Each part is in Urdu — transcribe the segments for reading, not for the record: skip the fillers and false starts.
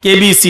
KBC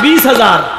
20,000,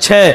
6।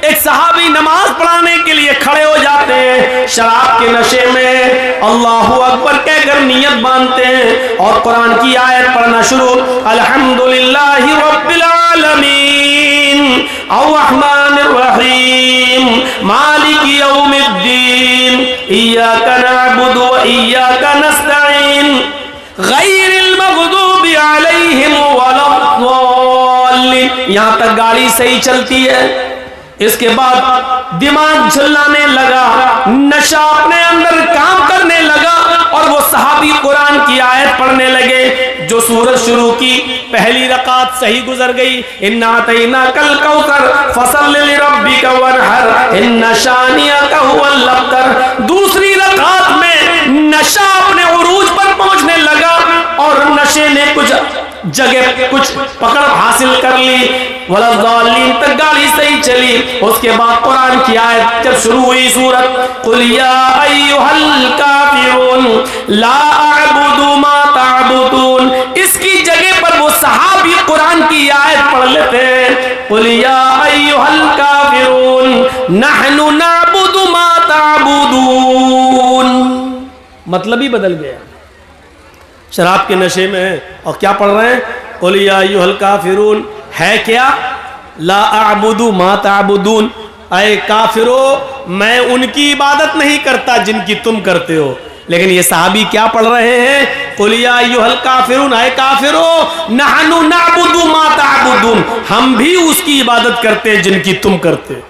ایک صحابی نماز پڑھانے کے لیے کھڑے ہو جاتے ہیں شراب کے نشے میں، اللہ اکبر کہہ کر نیت باندھتے ہیں اور قرآن کی آیت پڑھنا شروع، الحمدللہ رب العالمین الرحمن الرحیم مالک یوم الدین ایاک نعبد و ایاک نستعین غیر المغضوب علیہم ولا الضالین۔ یہاں تک گاڑی صحیح چلتی ہے، اس کے بعد دماغ جھلانے لگا، نشہ اپنے اندر کام کرنے لگا اور وہ صحابی قرآن کی آیت پڑھنے لگے۔ جو سورت شروع کی پہلی رکعت صحیح گزر گئی، اِنَّا أَعْطَيْنَاكَ الْكَوْثَرَ فَصَلِّ لِرَبِّكَ وَانْحَرْ إِنَّ شَانِئَكَ هُوَ الْأَبْتَرُ۔ دوسری رکعت میں نشہ اپنے عروج پر پہنچنے لگا اور نشے نے کچھ جگہ کچھ پکڑ حاصل کر لی، وَلَا الضَّالِّينَ تک گاڑی صحیح چلی۔ اس کے بعد قرآن کی آیت جب شروع ہوئی سورت، قُلْ يَا أَيُّهَا الْكَافِرُونَ لَا أَعْبُدُ مَا تَعْبُدُونَ، اس کی جگہ پر وہ صحابی قرآن کی آیت پڑھ لیتے ہیں، قُلْ يَا أَيُّهَا الْكَافِرُونَ نَحْنُ نَعْبُدُ مَا تَعْبُدُونَ، مطلب ہی بدل گیا۔ شراب کے نشے میں ہیں اور کیا پڑھ رہے ہیں، قُلْ يَا أَيُّهَا الْكَافِرُونَ، ہے کیا لا اعبد ما تعبدون، اے کافرو میں ان کی عبادت نہیں کرتا جن کی تم کرتے ہو۔ لیکن یہ صحابی کیا پڑھ رہے ہیں، قُلْ يَا أَيُّهَا الْكَافِرُونَ، اے کافرو نَحْنُ نَعْبُدُ مَا تَعْبُدُونَ، ہم بھی اس کی عبادت کرتے جن کی تم کرتے ہو۔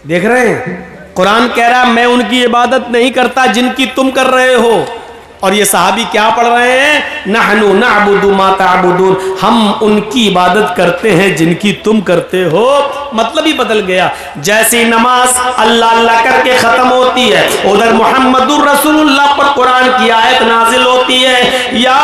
دیکھ رہے ہیں قرآن کہہ رہا میں ان کی عبادت نہیں کرتا جن کی تم کر رہے ہو، اور یہ صحابی کیا پڑھ رہے ہیں، نحن نعبد ما تعبدون، ہم ان کی عبادت کرتے ہیں جن کی تم کرتے ہو۔ مطلب ہی بدل گیا۔ جیسی نماز اللہ اللہ کر کے ختم ہوتی ہے، ادھر محمد الرسول اللہ پر قرآن کی آیت نازل ہوتی ہے، یا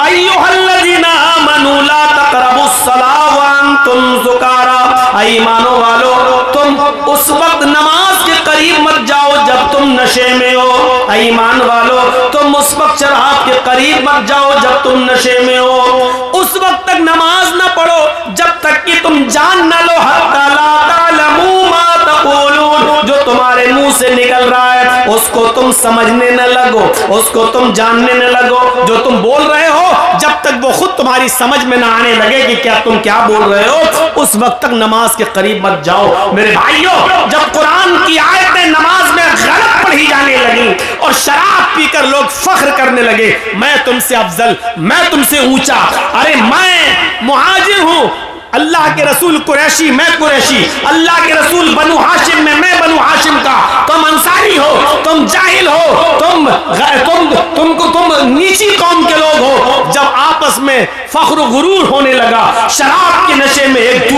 ایھا الذین آمنوا لا تقربوا الصلاۃ وانتم سکارى، اے ایمانو والو تم اس وقت نماز کے قریب مت جاؤ جب تم نشے میں ہو، اے ایمان والو تم اس وقت شراب کے قریب مت جاؤ جب تم نشے میں ہو، اس وقت تک نماز نہ پڑھو جب تک کہ تم جان نہ لو، حتی لا تعلموا ما تقولون، جو تمہارے منہ سے نکل رہا ہے اس کو تم سمجھنے نہ لگو، اس کو تم جاننے نہ لگو، جو تم بول رہے ہو جب تک وہ خود تمہاری سمجھ میں نہ آنے لگے کہ کیا تم کیا بول رہے ہو اس وقت تک نماز کے قریب مت جاؤ۔ میرے بھائیو جب قرآن کی آیتیں نماز میں غلط پڑھی جانے لگی اور شراب پی کر لوگ فخر کرنے لگے، میں تم سے افضل، میں تم سے اونچا، ارے میں مہاجر ہوں، اللہ کے رسول قریشی میں قریشی، اللہ کے رسول بنو ہاشم میں بنو ہاشم کا، تم انصاری ہو، تم جاہل ہو، تم نیچی قوم کے لوگ ہو۔ جب آپس میں فخر و غرور ہونے لگا، شراب کے نشے میں ایک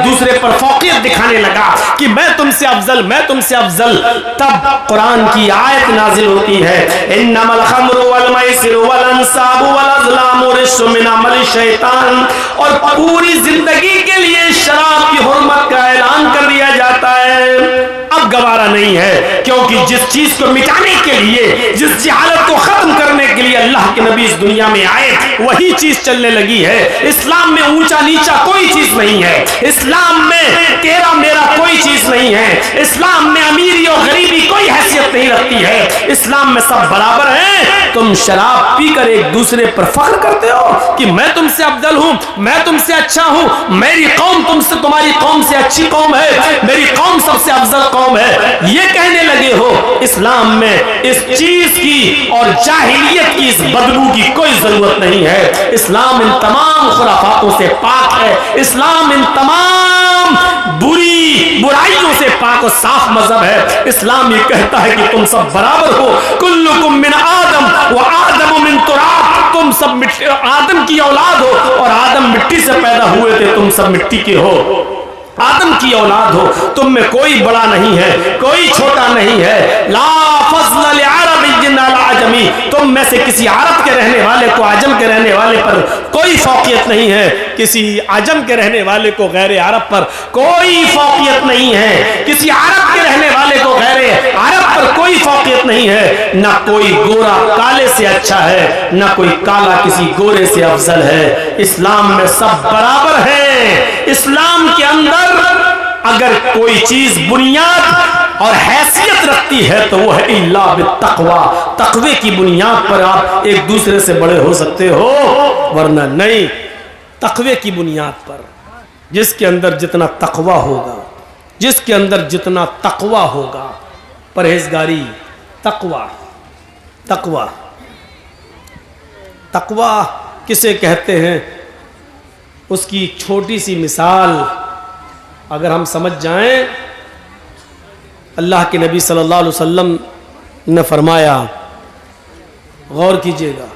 دوسرے پر فوقیت دکھانے لگا کہ میں تم سے افضل، میں تم سے افضل، تب قرآن کی آیت نازل ہوتی ہے، انما الخمر والمیسر والانصاب والازلام رجس من عمل الشیطان، اور پوری زندگی کے لیے شراب کی حرمت کا اعلان کر دیا جاتا ہے۔ اب گوارا نہیں ہے، کیونکہ جس چیز کو مٹانے کے لیے، جس جہالت کو ختم کرنے کے لیے اللہ کے نبی اس دنیا میں آئے وہی چیز چلنے لگی ہے۔ اسلام میں اونچا نیچا کوئی چیز نہیں ہے، اسلام میں تیرا میرا کوئی چیز نہیں ہے، اسلام میں امیری اور غریبی کوئی حیثیت نہیں رکھتی ہے، اسلام میں سب برابر ہیں۔ تم شراب پی کر ایک دوسرے پر فخر کرتے ہو کہ میں تم سے افضل ہوں، میں تم سے اچھا ہوں، میری قوم تم سے، تمہاری قوم سے اچھی قوم ہے، میری قوم سب سے افضل قوم ہے، یہ کہنے لگے ہو۔ اسلام میں اس چیز کی اور جاہلیت کی اس بدبو کی کوئی ضرورت نہیں ہے۔ اسلام ان تمام خرافاتوں سے پاک ہے، اسلام ان تمام برائیوں سے پاک و صاف مذہب ہے۔ اسلام یہ کہتا ہے کہ تم سب برابر ہو، کلکم من آدم و آدم من تراب، تم سب آدم کی اولاد ہو اور آدم مٹی سے پیدا ہوئے تھے، تم سب مٹی کے ہو، آدم کی اولاد ہو، تم میں کوئی بڑا نہیں ہے، کوئی چھوٹا نہیں ہے۔ لا فضل لعربی علی عجمی، تم میں سے کسی عرب کے رہنے والے کو عجم کے رہنے والے پر کوئی فوقیت نہیں ہے، کسی عجم کے رہنے والے کو غیر عرب پر کوئی فوقیت نہیں ہے، کسی عرب کے رہنے والے کو غیر عرب پر کوئی فوقیت نہیں ہے، نہ کوئی گورا کالے سے اچھا ہے، نہ کوئی کالا کسی گورے سے افضل ہے۔ اسلام میں سب برابر ہیں، اسلام کے اندر اگر کوئی چیز بنیاد اور حیثیت رکھتی ہے تو وہ ہے الا بالتقوی، تقوی کی بنیاد پر آپ ایک دوسرے سے بڑے ہو سکتے ہو، ورنہ نہیں۔ تقوی کی بنیاد پر، جس کے اندر جتنا تقوی ہوگا، جس کے اندر جتنا تقوی ہوگا، پرہیزگاری، تقوی، تقوی، تقوی کسے کہتے ہیں؟ اس کی چھوٹی سی مثال اگر ہم سمجھ جائیں، اللہ کے نبی صلی اللہ علیہ وسلم نے فرمایا، غور کیجئے گا،